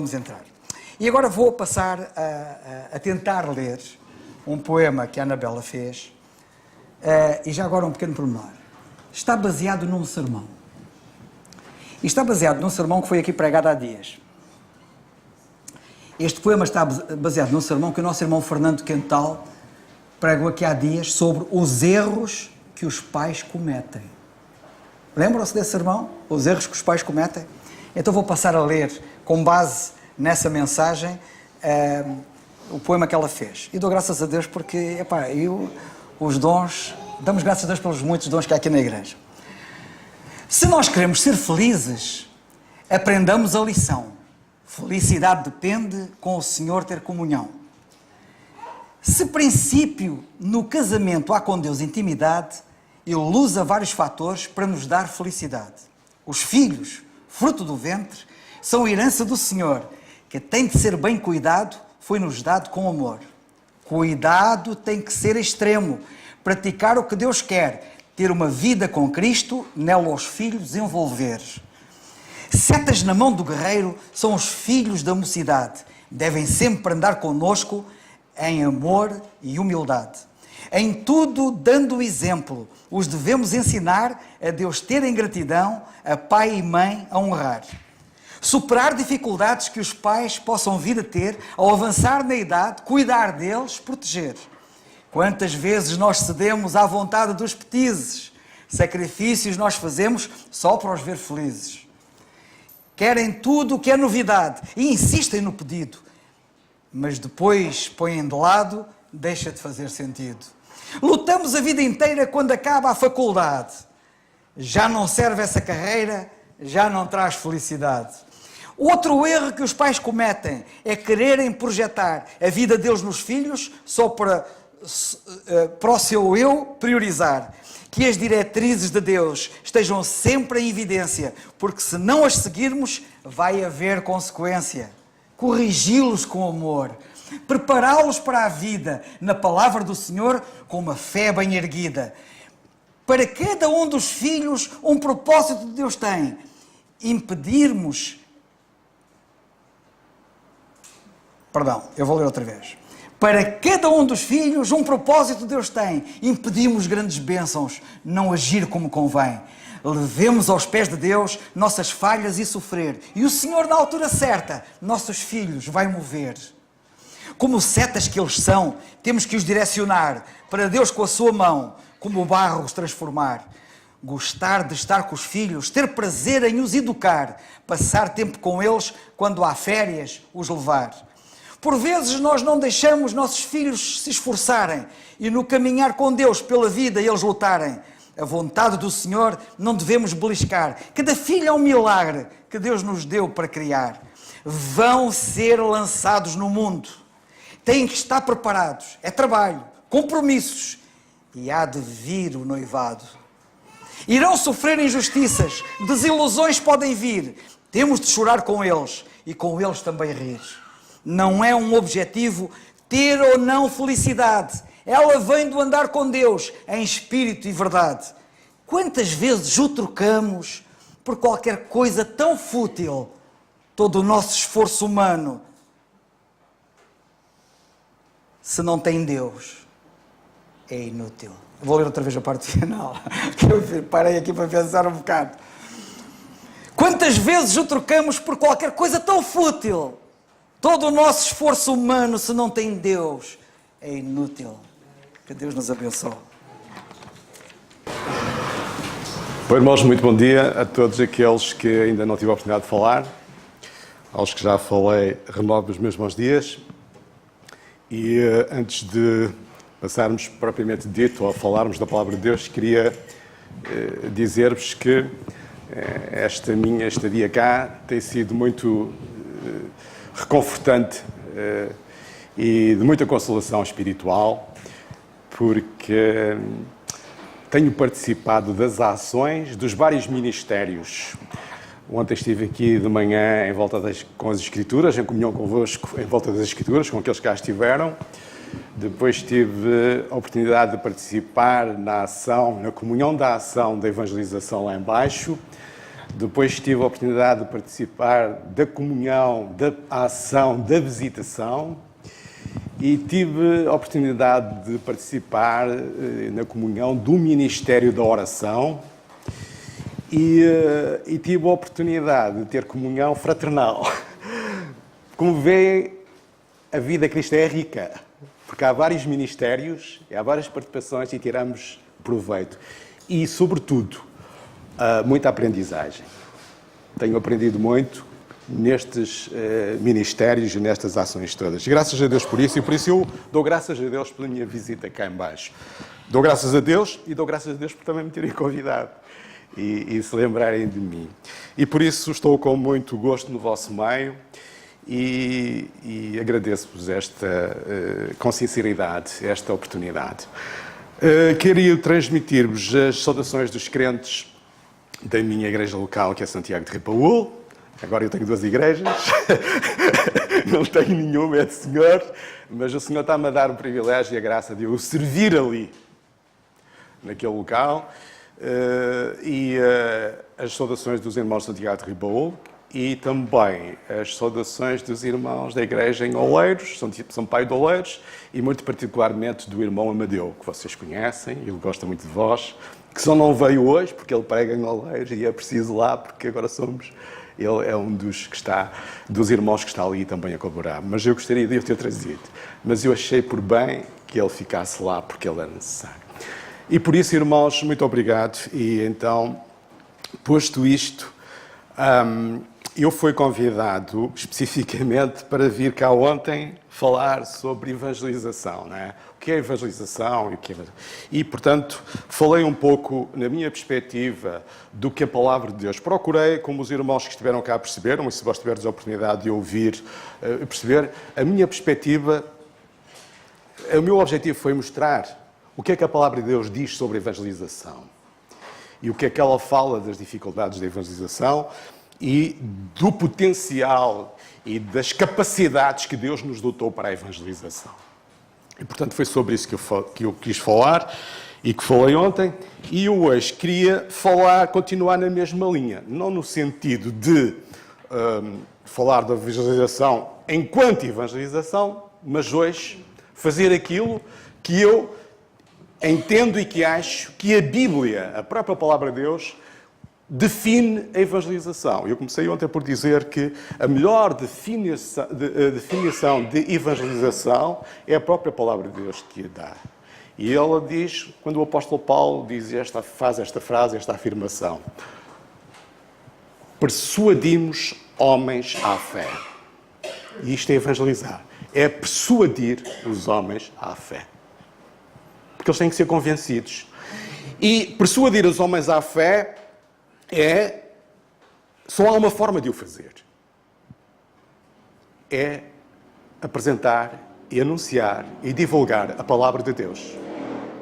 vamos entrar. E agora vou passar a tentar ler um poema que a Anabela fez, e já agora um pequeno pormenor. Está baseado num sermão. E está baseado num sermão que foi aqui pregado há dias. Este poema está baseado num sermão que o nosso irmão Fernando Quental pregou aqui há dias sobre os erros que os pais cometem. Lembram-se desse sermão? Os erros que os pais cometem? Então vou passar a ler, com base nessa mensagem, o poema que ela fez. E dou graças a Deus porque, os dons, damos graças a Deus pelos muitos dons que há aqui na igreja. Se nós queremos ser felizes, aprendamos a lição. Felicidade depende com o Senhor ter comunhão. Se princípio no casamento há com Deus intimidade, Ele usa vários fatores para nos dar felicidade. Os filhos, fruto do ventre, são herança do Senhor, que tem de ser bem cuidado, foi-nos dado com amor. Cuidado tem que ser extremo, praticar o que Deus quer, ter uma vida com Cristo, nela os filhos envolver. Setas na mão do guerreiro são os filhos da mocidade, devem sempre andar conosco em amor e humildade. Em tudo dando exemplo, os devemos ensinar a Deus terem gratidão, a pai e mãe a honrar. Superar dificuldades que os pais possam vir a ter ao avançar na idade, cuidar deles, proteger. Quantas vezes nós cedemos à vontade dos petizes, sacrifícios nós fazemos só para os ver felizes. Querem tudo o que é novidade e insistem no pedido, mas depois põem de lado, deixa de fazer sentido. Lutamos a vida inteira quando acaba a faculdade. Já não serve essa carreira, já não traz felicidade. Outro erro que os pais cometem é quererem projetar a vida deles nos filhos só para o seu eu priorizar. Que as diretrizes de Deus estejam sempre em evidência, porque se não as seguirmos, vai haver consequência. Corrigi-los com amor, prepará-los para a vida na palavra do Senhor com uma fé bem erguida. Para cada um dos filhos, um propósito de Deus tem. Eu vou ler outra vez. Para cada um dos filhos, um propósito Deus tem. Impedimos grandes bênçãos, não agir como convém. Levemos aos pés de Deus nossas falhas e sofrer. E o Senhor, na altura certa, nossos filhos vai mover. Como setas que eles são, temos que os direcionar para Deus com a sua mão, como o barro os transformar. Gostar de estar com os filhos, ter prazer em os educar, passar tempo com eles quando há férias, os levar. Por vezes nós não deixamos nossos filhos se esforçarem e no caminhar com Deus pela vida eles lutarem. A vontade do Senhor não devemos beliscar. Cada filho é um milagre que Deus nos deu para criar. Vão ser lançados no mundo. Têm que estar preparados. É trabalho, compromissos e há de vir o noivado. Irão sofrer injustiças, desilusões podem vir. Temos de chorar com eles e com eles também rir. Não é um objetivo ter ou não felicidade. Ela vem do andar com Deus, em espírito e verdade. Quantas vezes o trocamos por qualquer coisa tão fútil? Todo o nosso esforço humano, se não tem Deus, é inútil. Vou ler outra vez a parte final, que eu parei aqui para pensar um bocado. Quantas vezes o trocamos por qualquer coisa tão fútil? Todo o nosso esforço humano, se não tem Deus, é inútil. Que Deus nos abençoe. Bom, irmãos, muito bom dia a todos aqueles que ainda não tive a oportunidade de falar. Aos que já falei, renovo os meus bons dias. E antes de passarmos propriamente dito ou falarmos da Palavra de Deus, queria dizer-vos que esta minha estadia cá tem sido muito reconfortante e de muita consolação espiritual, porque tenho participado das ações dos vários ministérios. Ontem estive aqui de manhã com as Escrituras, em comunhão convosco, em volta das Escrituras, com aqueles que cá estiveram. Depois tive a oportunidade de participar na comunhão da ação da evangelização lá em baixo. Depois tive a oportunidade de participar da comunhão, da ação, da visitação. E tive a oportunidade de participar na comunhão do Ministério da Oração e tive a oportunidade de ter comunhão fraternal. Como veem, a vida cristã é rica, porque há vários ministérios, há várias participações e tiramos proveito. E, sobretudo, muita aprendizagem. Tenho aprendido muito nestes ministérios e nestas ações todas. Graças a Deus por isso, e por isso eu dou graças a Deus pela minha visita cá em baixo. Dou graças a Deus e dou graças a Deus por também me terem convidado e se lembrarem de mim. E por isso estou com muito gosto no vosso meio e agradeço-vos com sinceridade esta oportunidade. Queria transmitir-vos as saudações dos crentes da minha igreja local, que é Santiago de Ripaúl. Agora eu tenho 2 igrejas, não tenho nenhuma, é do Senhor, mas o Senhor está-me a dar o privilégio e a graça de eu servir ali, naquele local, e as saudações dos irmãos de Santiago de Ribaúl e também as saudações dos irmãos da igreja em Oleiros, São Pai de Oleiros, e muito particularmente do irmão Amadeu, que vocês conhecem, ele gosta muito de vós, que só não veio hoje porque ele prega em Oleiros e é preciso lá porque agora somos... Ele é um dos irmãos que está ali também a colaborar. Mas eu gostaria de o ter trazido. Mas eu achei por bem que ele ficasse lá porque ele era necessário. E por isso, irmãos, muito obrigado. E então, posto isto, eu fui convidado especificamente para vir cá ontem falar sobre evangelização, não é? O que é evangelização e, portanto, falei um pouco, na minha perspectiva, do que a palavra de Deus. Procurei, como os irmãos que estiveram cá perceberam, e se vós tiverdes a oportunidade de ouvir, perceber, a minha perspectiva, o meu objetivo foi mostrar o que é que a palavra de Deus diz sobre a evangelização e o que é que ela fala das dificuldades da evangelização e do potencial e das capacidades que Deus nos dotou para a evangelização. E, portanto, foi sobre isso que eu quis falar e que falei ontem. E eu hoje queria continuar na mesma linha. Não no sentido de falar da evangelização enquanto evangelização, mas hoje fazer aquilo que eu entendo e que acho que a Bíblia, a própria palavra de Deus, define a evangelização. Eu comecei ontem por dizer que a melhor definição de evangelização é a própria palavra de Deus que a dá. E ela diz, quando o apóstolo Paulo faz esta frase, esta afirmação: persuadimos homens à fé. E isto é evangelizar. É persuadir os homens à fé. Porque eles têm que ser convencidos. E persuadir os homens à fé só há uma forma de o fazer. É apresentar e anunciar e divulgar a palavra de Deus.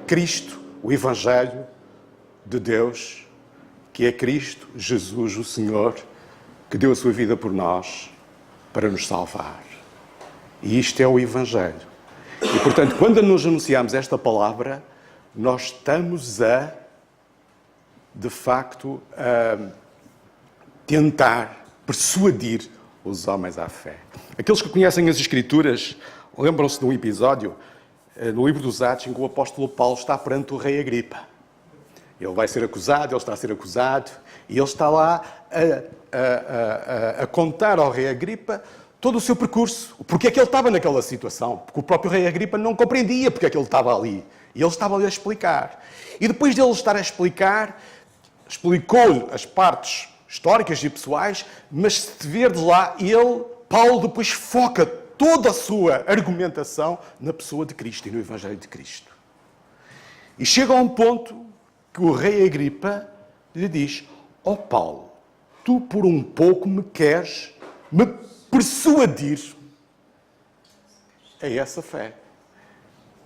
Cristo, o Evangelho de Deus, que é Cristo, Jesus, o Senhor, que deu a sua vida por nós para nos salvar. E isto é o Evangelho. E, portanto, quando nos anunciamos esta palavra, nós estamos de facto, tentar persuadir os homens à fé. Aqueles que conhecem as Escrituras lembram-se de um episódio no livro dos Atos em que o apóstolo Paulo está perante o rei Agripa. Ele vai ser acusado, ele está a ser acusado, e ele está lá a contar ao rei Agripa todo o seu percurso, porque é que ele estava naquela situação, porque o próprio rei Agripa não compreendia porque é que ele estava ali. E ele estava ali a explicar. E depois dele estar a explicar, explicou-lhe as partes históricas e pessoais, mas se ver de lá, Paulo depois foca toda a sua argumentação na pessoa de Cristo e no Evangelho de Cristo. E chega a um ponto que o rei Agripa lhe diz: ó Paulo, tu por um pouco me queres me persuadir a essa fé.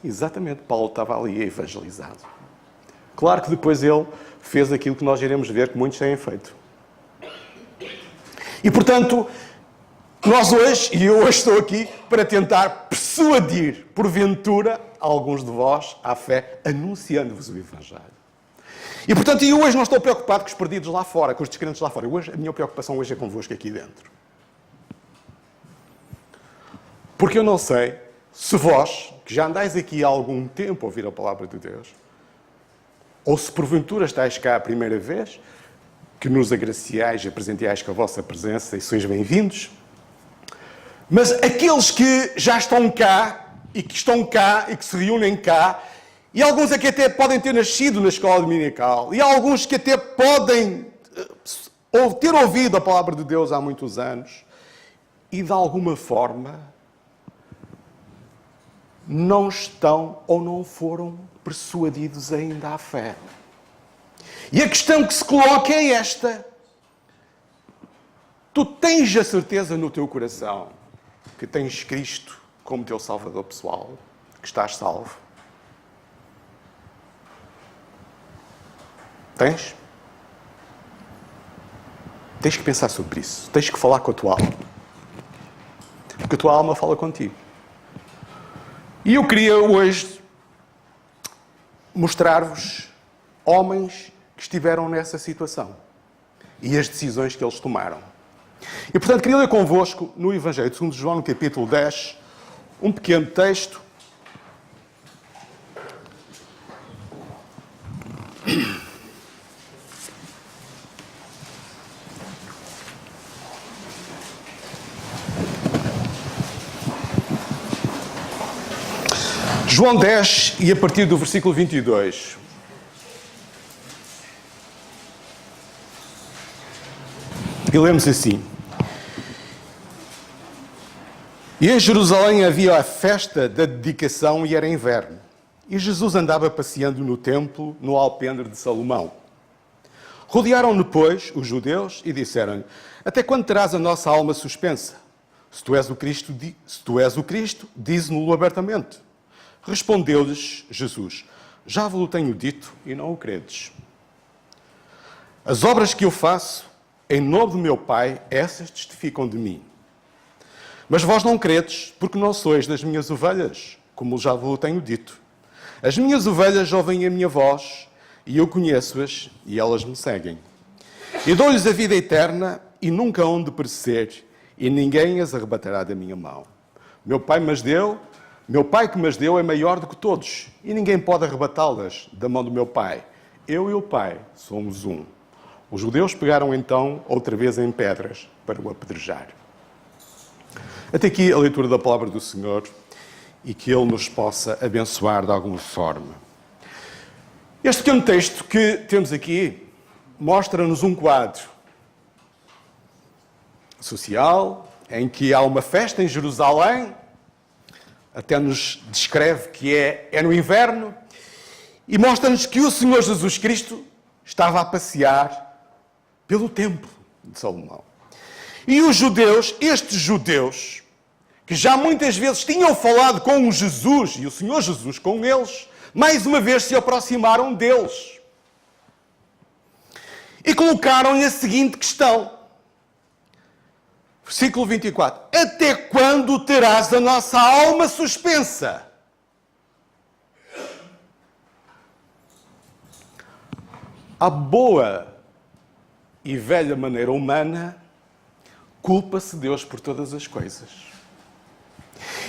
Exatamente, Paulo estava ali evangelizado. Claro que depois ele fez aquilo que nós iremos ver que muitos têm feito. E, portanto, nós hoje, e eu hoje estou aqui para tentar persuadir, porventura, alguns de vós à fé, anunciando-vos o Evangelho. E, portanto, eu hoje não estou preocupado com os perdidos lá fora, com os descrentes lá fora. A minha preocupação hoje é convosco aqui dentro. Porque eu não sei se vós, que já andais aqui há algum tempo a ouvir a palavra de Deus, ou se porventura estáis cá a primeira vez, que nos agraciais e apresenteais com a vossa presença e sois bem-vindos. Mas aqueles que já estão cá e que se reúnem cá, e alguns aqui até podem ter nascido na escola dominical, e há alguns que até podem ter ouvido a palavra de Deus há muitos anos, e de alguma forma não estão ou não foram persuadidos ainda à fé. E a questão que se coloca é esta. Tu tens a certeza no teu coração que tens Cristo como teu Salvador pessoal, que estás salvo? Tens? Tens que pensar sobre isso. Tens que falar com a tua alma. Porque a tua alma fala contigo. E eu queria hoje mostrar-vos homens que estiveram nessa situação e as decisões que eles tomaram. E, portanto, queria ler convosco no Evangelho de 2 João, no capítulo 10, um pequeno texto. João 10, e a partir do versículo 22. E lemos assim. E em Jerusalém havia a festa da dedicação e era inverno. E Jesus andava passeando no templo, no alpendre de Salomão. Rodearam-no, pois, os judeus e disseram-lhe: até quando terás a nossa alma suspensa? Se tu és o Cristo, dize-no-lo abertamente. Respondeu-lhes Jesus: já vos tenho dito e não o credes. As obras que eu faço em nome do meu Pai, essas testificam de mim. Mas vós não credes, porque não sois das minhas ovelhas, como já vos tenho dito. As minhas ovelhas ouvem a minha voz, e eu conheço-as, e elas me seguem. E dou-lhes a vida eterna, e nunca hão de perecer, e ninguém as arrebatará da minha mão. Meu Pai que me as deu é maior do que todos, e ninguém pode arrebatá-las da mão do meu Pai. Eu e o Pai somos um. Os judeus pegaram então outra vez em pedras para o apedrejar. Até aqui a leitura da palavra do Senhor e que Ele nos possa abençoar de alguma forma. Este pequeno texto que temos aqui mostra-nos um quadro social em que há uma festa em Jerusalém, até nos descreve que é no inverno, e mostra-nos que o Senhor Jesus Cristo estava a passear pelo templo de Salomão. E os judeus, estes judeus, que já muitas vezes tinham falado com o Jesus e o Senhor Jesus com eles, mais uma vez se aproximaram deles. E colocaram-lhe a seguinte questão. Versículo 24. Até quando terás a nossa alma suspensa? A boa e velha maneira humana, culpa-se Deus por todas as coisas.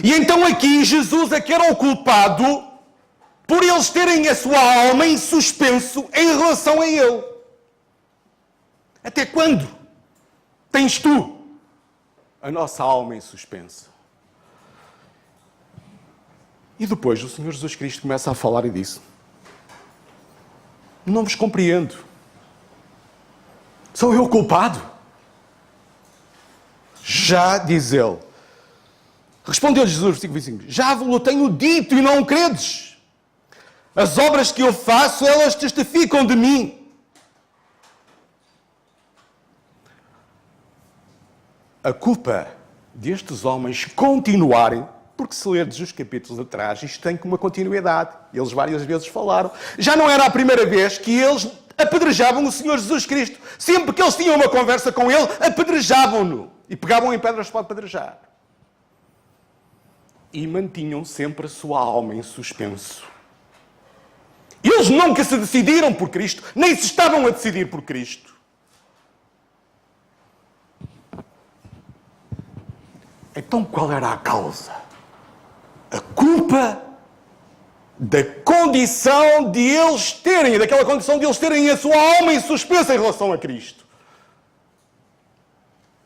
E então aqui Jesus é que era o culpado por eles terem a sua alma em suspenso em relação a Ele. Até quando tens tu a nossa alma em suspenso? E depois o Senhor Jesus Cristo começa a falar e diz: não vos compreendo. Sou eu o culpado? Já diz ele. Respondeu-lhe Jesus, versículo 25. Já vos tenho dito e não credes. As obras que eu faço, elas testificam de mim. A culpa destes homens continuarem, porque se lerdes os capítulos atrás, isto tem uma continuidade. Eles várias vezes falaram. Já não era a primeira vez que eles apedrejavam o Senhor Jesus Cristo. Sempre que eles tinham uma conversa com Ele, apedrejavam-no. E pegavam em pedras para apedrejar. E mantinham sempre a sua alma em suspenso. Eles nunca se decidiram por Cristo, nem se estavam a decidir por Cristo. Então qual era a causa? A culpa da condição de eles terem, daquela condição de eles terem a sua alma em suspensa em relação a Cristo.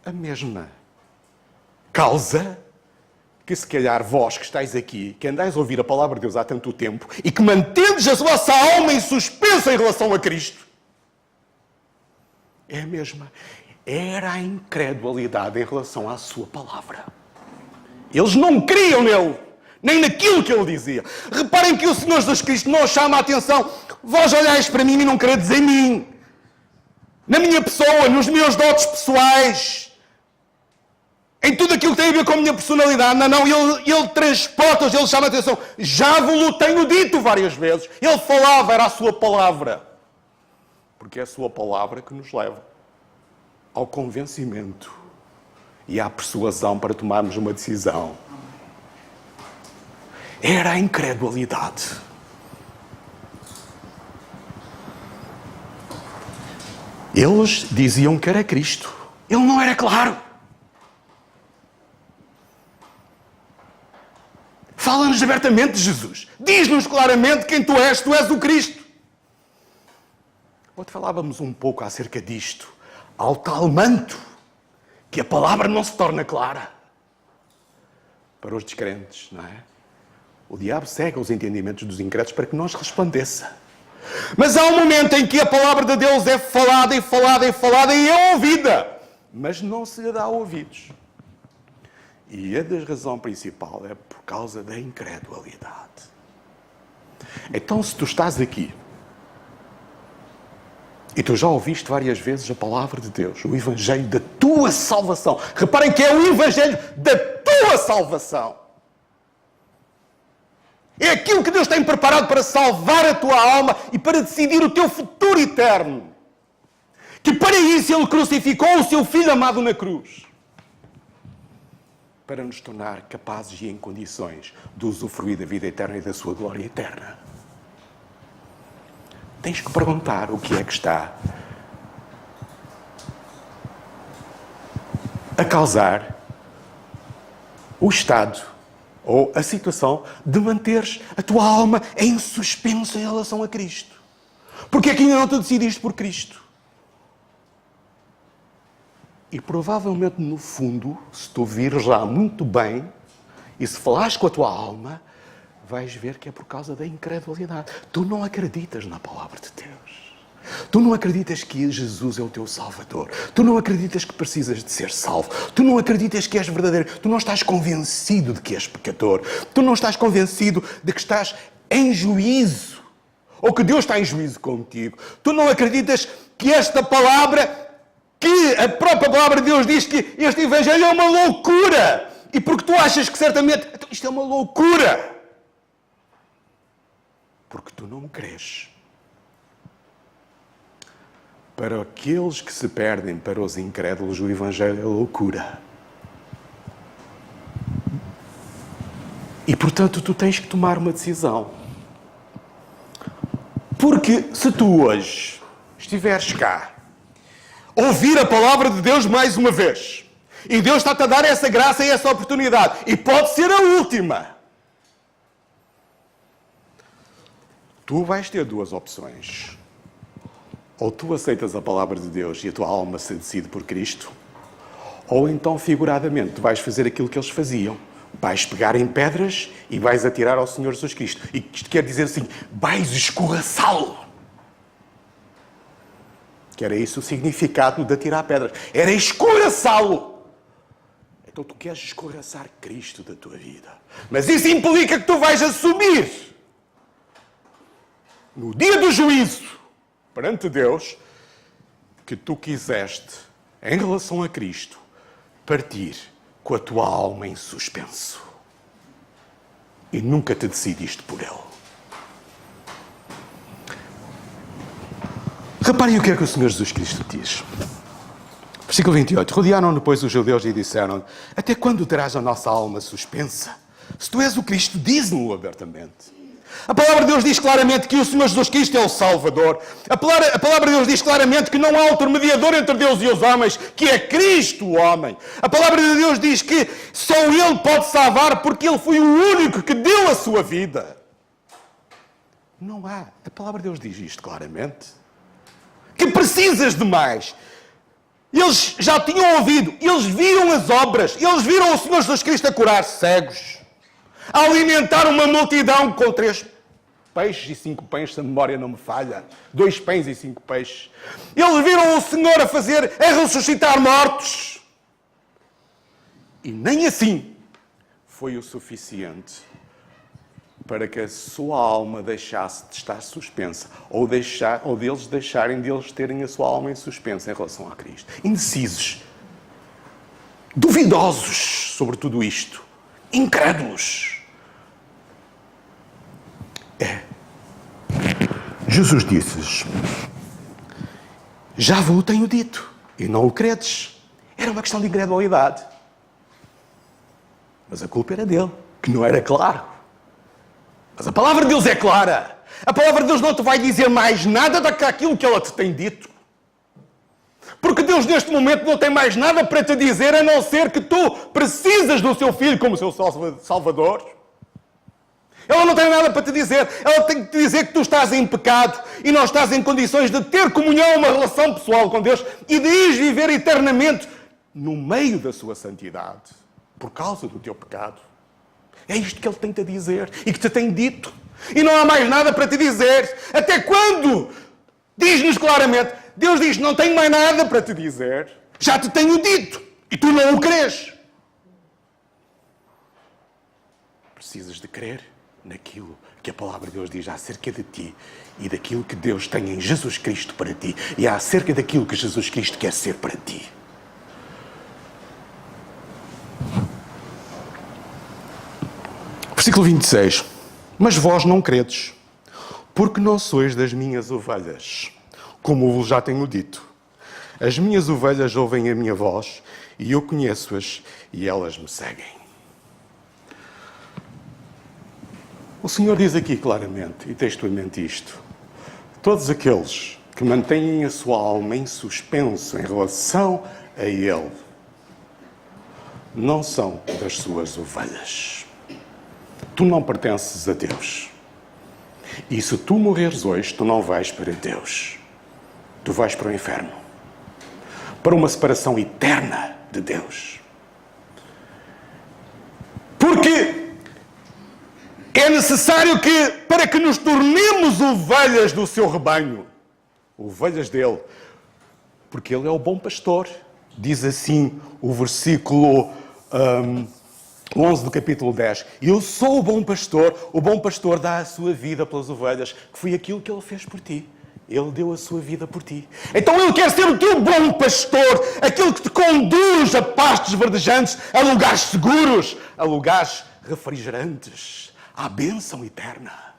A mesma causa que se calhar vós que estáis aqui, que andais a ouvir a palavra de Deus há tanto tempo e que mantendes a vossa alma em suspensa em relação a Cristo, é a mesma. Era a incredulidade em relação à sua palavra. Eles não criam nele, nem naquilo que ele dizia. Reparem que o Senhor Jesus Cristo não chama a atenção. Vós olhais para mim e não queredes em mim, na minha pessoa, nos meus dotes pessoais, em tudo aquilo que tem a ver com a minha personalidade. Não, ele transporta-os, ele chama a atenção. Já vos tenho dito várias vezes. Ele falava, era a sua palavra. Porque é a sua palavra que nos leva ao convencimento e à persuasão para tomarmos uma decisão. Era a incredulidade. Eles diziam que era Cristo. Ele não era claro. Fala-nos abertamente de Jesus. Diz-nos claramente quem tu és o Cristo. Ontem falávamos um pouco acerca disto. Ao tal manto que a palavra não se torna clara para os descrentes, não é? O diabo cega os entendimentos dos incrédulos para que não os resplandeça. Mas há um momento em que a palavra de Deus é falada e falada e falada e é ouvida, mas não se lhe dá ouvidos. E a razão principal é por causa da incredulidade. Então, se tu estás aqui e tu já ouviste várias vezes a palavra de Deus, o Evangelho da tua salvação. Reparem que é o Evangelho da tua salvação. É aquilo que Deus tem preparado para salvar a tua alma e para decidir o teu futuro eterno. Que para isso Ele crucificou o seu Filho amado na cruz. Para nos tornar capazes e em condições de usufruir da vida eterna e da sua glória eterna. Tens que perguntar o que é que está a causar o estado ou a situação de manteres a tua alma em suspenso em relação a Cristo. Porque é que ainda não te decidiste por Cristo? E provavelmente, no fundo, se tu vires lá muito bem e se falares com a tua alma, vais ver que é por causa da incredulidade. Tu não acreditas na palavra de Deus. Tu não acreditas que Jesus é o teu Salvador. Tu não acreditas que precisas de ser salvo. Tu não acreditas que és verdadeiro. Tu não estás convencido de que és pecador. Tu não estás convencido de que estás em juízo. Ou que Deus está em juízo contigo. Tu não acreditas que esta palavra, que a própria palavra de Deus diz que este Evangelho é uma loucura. E porque tu achas que certamente então, isto é uma loucura. Porque tu não crês. Para aqueles que se perdem, para os incrédulos, o Evangelho é loucura. E, portanto, tu tens que tomar uma decisão. Porque se tu hoje estiveres cá, ouvir a palavra de Deus mais uma vez, e Deus está-te a dar essa graça e essa oportunidade, e pode ser a última, tu vais ter duas opções. Ou tu aceitas a palavra de Deus e a tua alma se decide por Cristo, ou então, figuradamente, tu vais fazer aquilo que eles faziam. Vais pegar em pedras e vais atirar ao Senhor Jesus Cristo. E isto quer dizer assim, vais escorraçá-lo. Que era isso o significado de atirar pedras. Era escorraçá-lo. Então tu queres escorraçar Cristo da tua vida. Mas isso implica que tu vais assumir, no dia do juízo, perante Deus, que tu quiseste, em relação a Cristo, partir com a tua alma em suspenso. E nunca te decidiste por Ele. Reparem o que é que o Senhor Jesus Cristo diz. Versículo 28. Rodearam-no, pois, os judeus e disseram: até quando terás a nossa alma suspensa? Se tu és o Cristo, diz-no abertamente. A palavra de Deus diz claramente que o Senhor Jesus Cristo é o Salvador. A palavra de Deus diz claramente que não há outro mediador entre Deus e os homens, que é Cristo o homem. A palavra de Deus diz que só Ele pode salvar porque Ele foi o único que deu a sua vida. Não há. A palavra de Deus diz isto claramente. Que precisas de mais. Eles já tinham ouvido, eles viram as obras, eles viram o Senhor Jesus Cristo a curar cegos, a alimentar uma multidão com 3 peixes e 5 pães, se a memória não me falha. 2 pães e 5 peixes. Eles viram o Senhor a ressuscitar mortos. E nem assim foi o suficiente para que a sua alma deixasse de estar suspensa, ou deles deixarem de eles terem a sua alma em suspensa em relação a Cristo. Indecisos, duvidosos sobre tudo isto, incrédulos. Jesus disse-lhes: já vos tenho dito, e não o credes. Era uma questão de incredulidade. Mas a culpa era dele, que não era claro. Mas a palavra de Deus é clara. A palavra de Deus não te vai dizer mais nada do que aquilo que ela te tem dito. Porque Deus neste momento não tem mais nada para te dizer, a não ser que tu precisas do seu Filho como seu Salvador. Ela não tem nada para te dizer. Ela tem que te dizer que tu estás em pecado e não estás em condições de ter comunhão, uma relação pessoal com Deus e de ires viver eternamente no meio da sua santidade, por causa do teu pecado. É isto que Ele tem-te a dizer e que te tem dito. E não há mais nada para te dizer. Até quando? Diz-nos claramente. Deus diz: não tenho mais nada para te dizer. Já te tenho dito. E tu não o crês. Precisas de crer naquilo que a palavra de Deus diz acerca de ti e daquilo que Deus tem em Jesus Cristo para ti e acerca daquilo que Jesus Cristo quer ser para ti. Versículo 26. Mas vós não credes, porque não sois das minhas ovelhas, como vos já tenho dito. As minhas ovelhas ouvem a minha voz, e eu conheço-as, e elas me seguem. O Senhor diz aqui claramente e textualmente isto: todos aqueles que mantêm a sua alma em suspenso em relação a Ele não são das suas ovelhas. Tu não pertences a Deus. E se tu morreres hoje, tu não vais para Deus. Tu vais para o inferno. Para uma separação eterna de Deus. Porque é necessário que, para que nos tornemos ovelhas do seu rebanho, ovelhas dele, porque ele é o bom pastor. Diz assim o versículo 11 do capítulo 10. Eu sou o bom pastor dá a sua vida pelas ovelhas, que foi aquilo que ele fez por ti. Ele deu a sua vida por ti. Então ele quer ser o teu bom pastor, aquele que te conduz a pastos verdejantes, a lugares seguros, a lugares refrigerantes, à bênção eterna.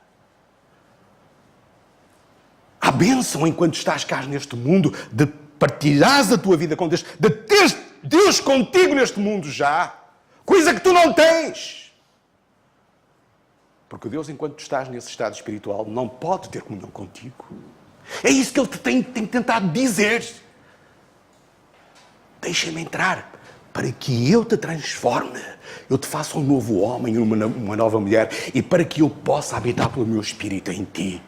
À bênção enquanto estás cá neste mundo, de partilhares a tua vida com Deus, de teres Deus contigo neste mundo já. Coisa que tu não tens. Porque Deus, enquanto tu estás nesse estado espiritual, não pode ter comunhão contigo. É isso que Ele te tem tentado dizer. Deixa-me entrar para que eu te transforme. Eu te faça um novo homem, uma nova mulher, e para que eu possa habitar pelo meu Espírito em ti.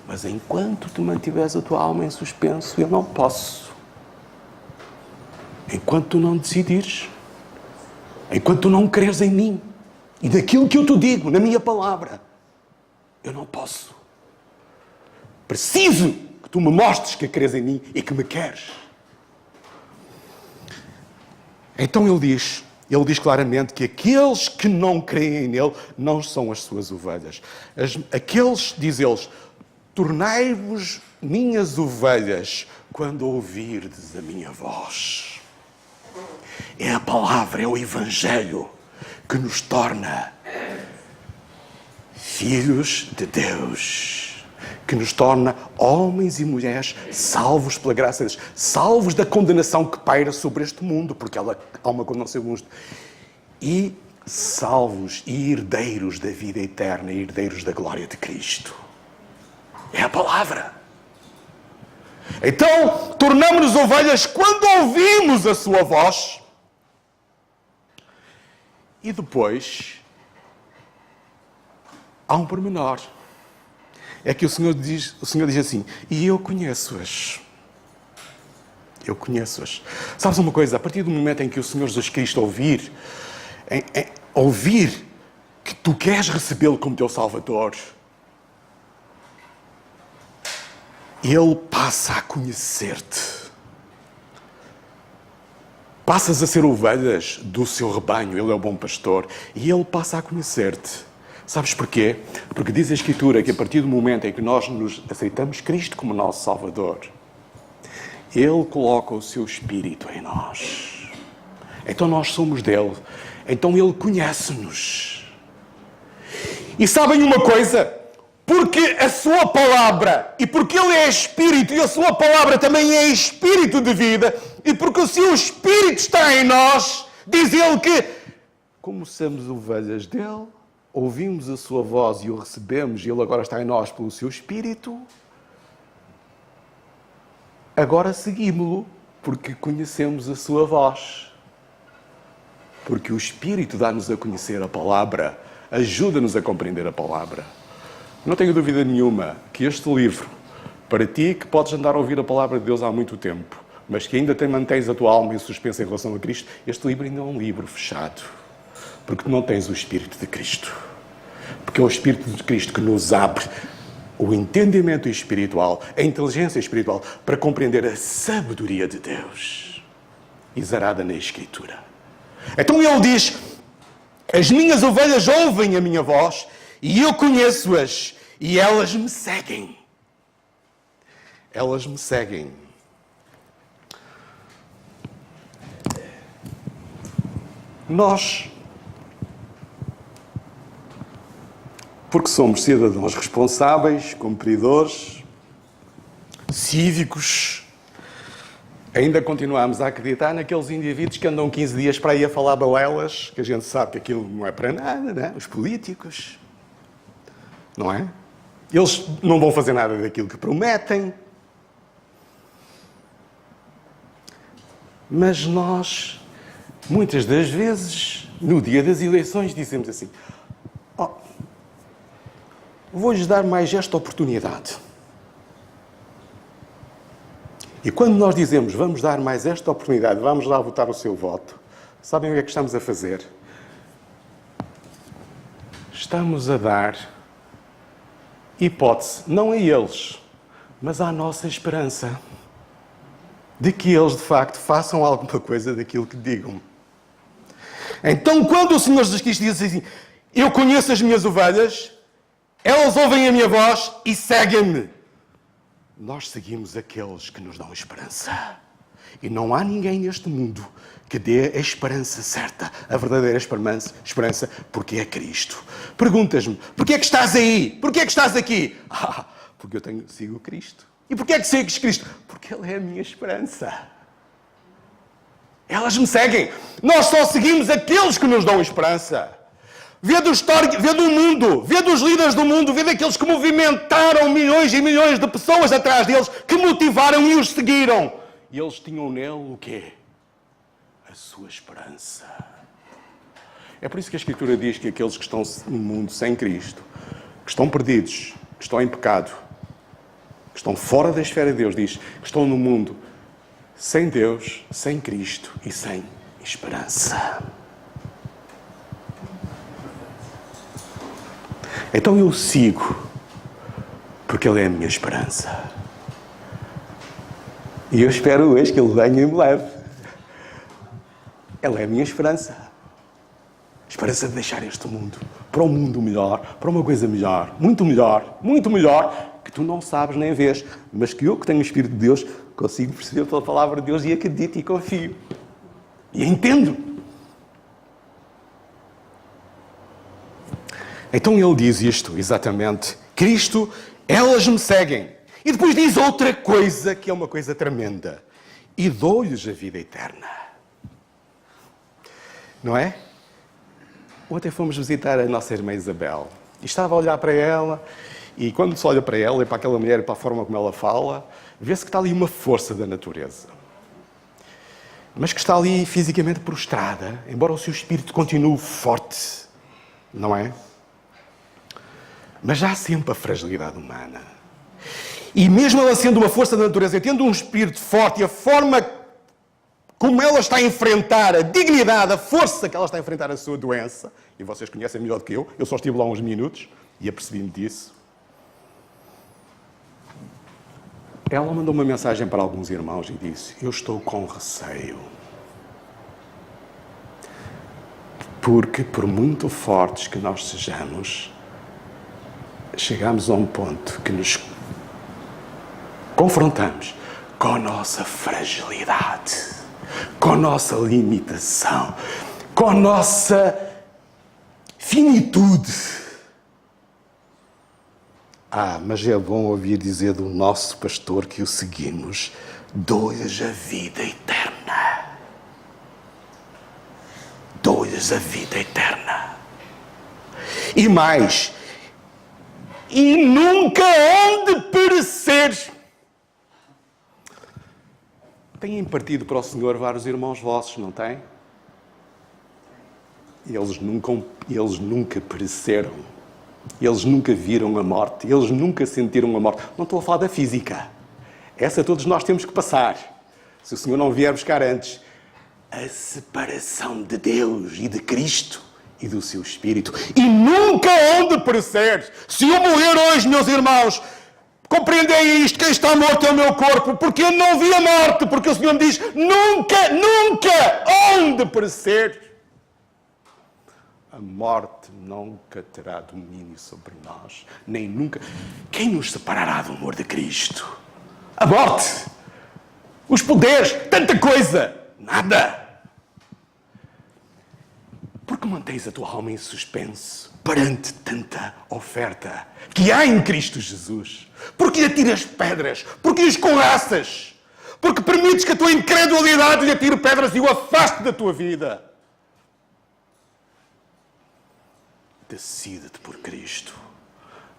Mas enquanto tu mantiveres a tua alma em suspenso, eu não posso. Enquanto tu não decidires, enquanto tu não creres em mim e daquilo que eu te digo, na minha palavra, eu não posso. Preciso que tu me mostres que creres em mim e que me queres. Então ele diz claramente que aqueles que não creem nele não são as suas ovelhas. Aqueles, diz eles, tornai-vos minhas ovelhas quando ouvirdes a minha voz. É a palavra, é o Evangelho que nos torna filhos de Deus, que nos torna homens e mulheres salvos pela graça de Deus, salvos da condenação que paira sobre este mundo, porque há uma condenação sobre o mundo, e salvos e herdeiros da vida eterna, e herdeiros da glória de Cristo. É a palavra. Então, tornamos-nos ovelhas quando ouvimos a sua voz. E depois, há um pormenor. É que o Senhor diz assim, e eu conheço-as. Eu conheço-as. Sabes uma coisa? A partir do momento em que o Senhor Jesus Cristo ouvir que tu queres recebê-lo como teu Salvador, Ele passa a conhecer-te. Passas a ser ovelhas do seu rebanho. Ele é o bom pastor. E Ele passa a conhecer-te. Sabes porquê? Porque diz a Escritura que a partir do momento em que nós nos aceitamos Cristo como nosso Salvador, Ele coloca o seu Espírito em nós. Então nós somos dele. Então Ele conhece-nos. E sabem uma coisa? Porque a sua palavra, e porque Ele é Espírito, e a sua palavra também é Espírito de vida, e porque o seu Espírito está em nós, diz Ele que, como somos ovelhas dele, ouvimos a sua voz e o recebemos, e Ele agora está em nós pelo seu Espírito, agora seguimos-lo, porque conhecemos a sua voz. Porque o Espírito dá-nos a conhecer a palavra, ajuda-nos a compreender a palavra. Não tenho dúvida nenhuma que este livro, para ti que podes andar a ouvir a palavra de Deus há muito tempo, mas que ainda mantens a tua alma em suspenso em relação a Cristo, este livro ainda é um livro fechado. Porque tu não tens o Espírito de Cristo. Porque é o Espírito de Cristo que nos abre o entendimento espiritual, a inteligência espiritual, para compreender a sabedoria de Deus, exarada na Escritura. Então Ele diz, as minhas ovelhas ouvem a minha voz, e eu conheço-as, e elas me seguem. Elas me seguem. Nós, porque somos cidadãos responsáveis, cumpridores, cívicos, ainda continuamos a acreditar naqueles indivíduos que andam 15 dias para aí a falar balelas, que a gente sabe que aquilo não é para nada, não é? Os políticos, não é? Eles não vão fazer nada daquilo que prometem. Mas nós, muitas das vezes, no dia das eleições, dizemos assim, vou-lhes dar mais esta oportunidade. E quando nós dizemos, vamos dar mais esta oportunidade, vamos lá votar o seu voto, sabem o que é que estamos a fazer? Estamos a dar hipótese, não a eles, mas à nossa esperança, de que eles, de facto, façam alguma coisa daquilo que digam. Então, quando o Senhor Jesus Cristo diz assim, eu conheço as minhas ovelhas, elas ouvem a minha voz e seguem-me. Nós seguimos aqueles que nos dão esperança. E não há ninguém neste mundo que dê a esperança certa, a verdadeira esperança, porque é Cristo. Perguntas-me, porquê é que estás aí? Porquê é que estás aqui? Porque eu sigo Cristo. E porquê é que segues Cristo? Porque Ele é a minha esperança. Elas me seguem. Nós só seguimos aqueles que nos dão esperança. Vê do mundo, vê dos líderes do mundo, vê daqueles que movimentaram milhões e milhões de pessoas atrás deles, que motivaram e os seguiram. E eles tinham nele o quê? A sua esperança. É por isso que a Escritura diz que aqueles que estão no mundo sem Cristo, que estão perdidos, que estão em pecado, que estão fora da esfera de Deus, diz que estão no mundo sem Deus, sem Cristo e sem esperança. Então eu sigo, porque Ele é a minha esperança. E eu espero hoje que Ele venha e me leve. Ele é a minha esperança. Esperança de deixar este mundo para um mundo melhor, para uma coisa melhor, muito melhor, que tu não sabes nem vês, mas que eu, que tenho o Espírito de Deus, consigo perceber pela palavra de Deus e acredito e confio. E entendo. Então ele diz isto, exatamente. Cristo, elas me seguem. E depois diz outra coisa, que é uma coisa tremenda. E dou-lhes a vida eterna. Não é? Ontem fomos visitar a nossa irmã Isabel. E estava a olhar para ela, e quando se olha para ela e para aquela mulher e para a forma como ela fala, vê-se que está ali uma força da natureza. Mas que está ali fisicamente prostrada, embora o seu espírito continue forte, não é? Mas há sempre a fragilidade humana. E mesmo ela sendo uma força da natureza e tendo um espírito forte, e a forma como ela está a enfrentar a dignidade, a força que ela está a enfrentar a sua doença, e vocês conhecem melhor do que eu só estive lá uns minutos e apercebi-me disso. Ela mandou uma mensagem para alguns irmãos e disse: eu estou com receio. Porque, por muito fortes que nós sejamos, chegamos a um ponto que nos confrontamos com a nossa fragilidade, com a nossa limitação, com a nossa finitude. Mas é bom ouvir dizer do nosso pastor que o seguimos: dou-lhes a vida eterna. Dou-lhes a vida eterna. E mais, e nunca hão de perecer. Têm partido para o Senhor vários irmãos vossos, não têm? Eles nunca pereceram. Eles nunca viram a morte. Eles nunca sentiram a morte. Não estou a falar da física. Essa todos nós temos que passar. Se o Senhor não vier buscar antes a separação de Deus e de Cristo e do seu Espírito. E nunca hão de perecer. Se eu morrer hoje, meus irmãos, compreendei isto: quem está morto é o meu corpo, porque eu não vi a morte, porque o Senhor me diz: nunca hão de perecer. A morte nunca terá domínio sobre nós, nem nunca. Quem nos separará do amor de Cristo? A morte, os poderes, tanta coisa, nada. Porque mantens a tua alma em suspenso perante tanta oferta que há em Cristo Jesus? Porque lhe atiras pedras, porque lhe escorraças, porque permites que a tua incredulidade lhe atire pedras e o afaste da tua vida. Decide-te por Cristo.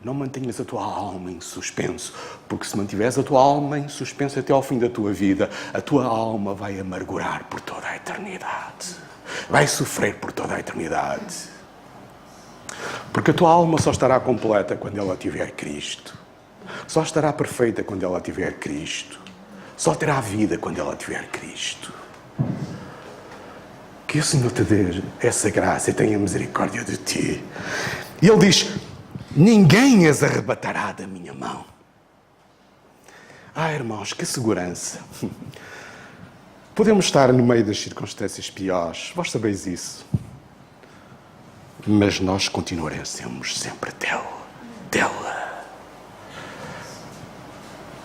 Não mantenhas a tua alma em suspenso, porque se mantiveres a tua alma em suspenso até ao fim da tua vida, a tua alma vai amargurar por toda a eternidade. Vai sofrer por toda a eternidade. Porque a tua alma só estará completa quando ela tiver Cristo. Só estará perfeita quando ela tiver Cristo. Só terá vida quando ela tiver Cristo. Que o Senhor te dê essa graça e tenha misericórdia de ti. E Ele diz: ninguém as arrebatará da minha mão. Irmãos, que segurança. Podemos estar no meio das circunstâncias piores, vós sabeis isso. Mas nós continuaremos sempre dela.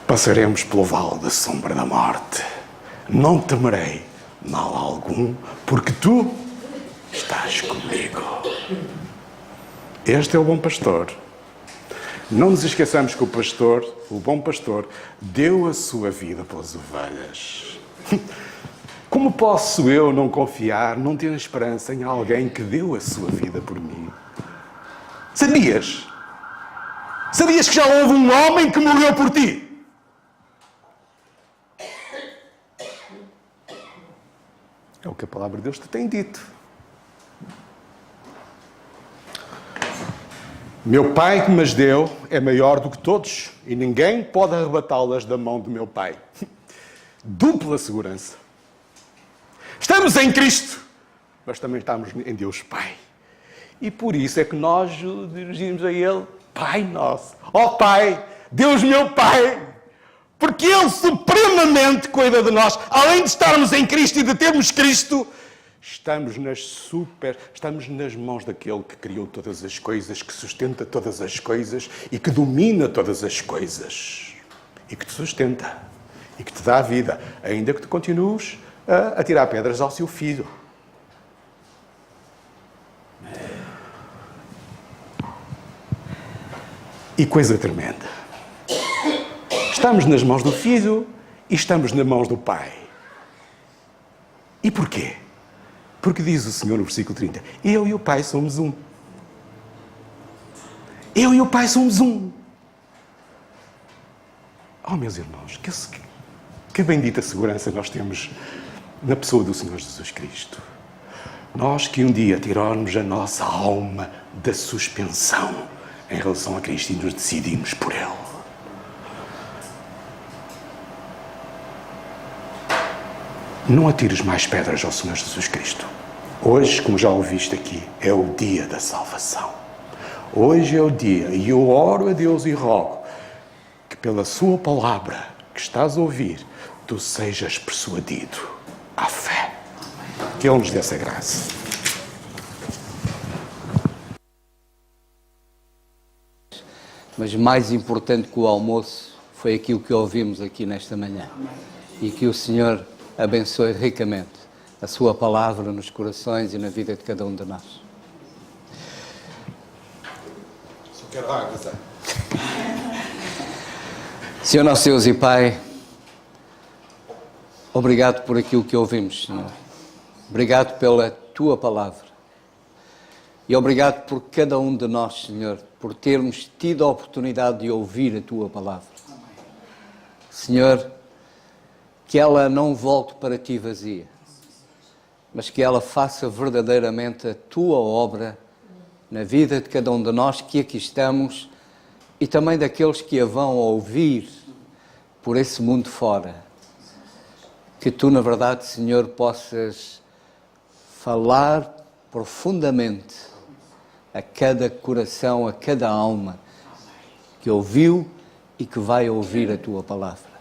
Passaremos pelo vale da sombra da morte. Não temerei mal algum, porque tu estás comigo. Este é o bom pastor. Não nos esqueçamos que o bom pastor, deu a sua vida pelas ovelhas. Como posso eu não confiar, não ter esperança em alguém que deu a sua vida por mim? Sabias? Sabias que já houve um homem que morreu por ti? É o que a palavra de Deus te tem dito. Meu Pai que me as deu é maior do que todos e ninguém pode arrebatá-las da mão do meu Pai. Dupla segurança. Estamos em Cristo, mas também estamos em Deus Pai. E por isso é que nós dirigimos a Ele: Pai nosso. Ó Pai, Deus meu Pai. Porque Ele supremamente cuida de nós. Além de estarmos em Cristo e de termos Cristo, estamos nas mãos daquele que criou todas as coisas, que sustenta todas as coisas e que domina todas as coisas. E que te sustenta. E que te dá a vida. Ainda que tu continues a tirar pedras ao seu filho. E coisa tremenda. Estamos nas mãos do Filho e estamos nas mãos do Pai. E porquê? Porque diz o Senhor no versículo 30, eu e o Pai somos um. Eu e o Pai somos um. Oh, meus irmãos, que bendita segurança nós temos na pessoa do Senhor Jesus Cristo. Nós que um dia tirarmos a nossa alma da suspensão em relação a Cristo e nos decidimos por Ele. Não atires mais pedras ao Senhor Jesus Cristo. Hoje, como já ouviste aqui, é o dia da salvação. Hoje é o dia, e eu oro a Deus e rogo que pela sua palavra que estás a ouvir, tu sejas persuadido à fé. Que Ele nos dê essa graça. Mas mais importante que o almoço foi aquilo que ouvimos aqui nesta manhã. E que o Senhor abençoe ricamente a sua palavra nos corações e na vida de cada um de nós. Só quero água, Zé. Senhor nosso Deus e Pai, obrigado por aquilo que ouvimos, Senhor. Obrigado pela Tua palavra. E obrigado por cada um de nós, Senhor, por termos tido a oportunidade de ouvir a Tua palavra. Senhor, que ela não volte para Ti vazia, mas que ela faça verdadeiramente a Tua obra na vida de cada um de nós que aqui estamos e também daqueles que a vão ouvir por esse mundo fora. Que Tu, na verdade, Senhor, possas falar profundamente a cada coração, a cada alma que ouviu e que vai ouvir a Tua palavra.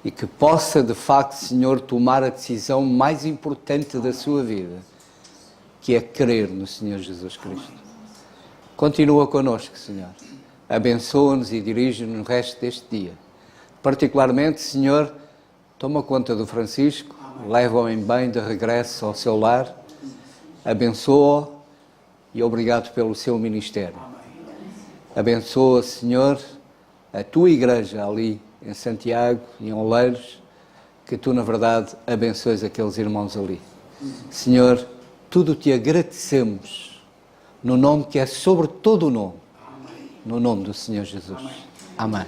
E que possa, de facto, Senhor, tomar a decisão mais importante da sua vida, que é crer no Senhor Jesus Cristo. Continua connosco, Senhor. Abençoa-nos e dirige-nos no resto deste dia. Particularmente, Senhor, toma conta do Francisco, leva-o em bem de regresso ao seu lar, abençoa-o e obrigado pelo seu ministério. Abençoa, Senhor, a Tua igreja ali em Santiago e em Oleiros, que Tu, na verdade, abençoes aqueles irmãos ali. Senhor, tudo Te agradecemos no nome que é sobre todo o nome, no nome do Senhor Jesus. Amém.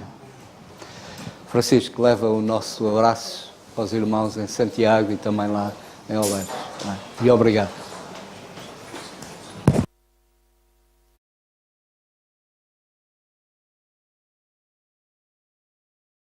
Francisco, leva o nosso abraço aos irmãos em Santiago e também lá em Oleiros. E obrigado.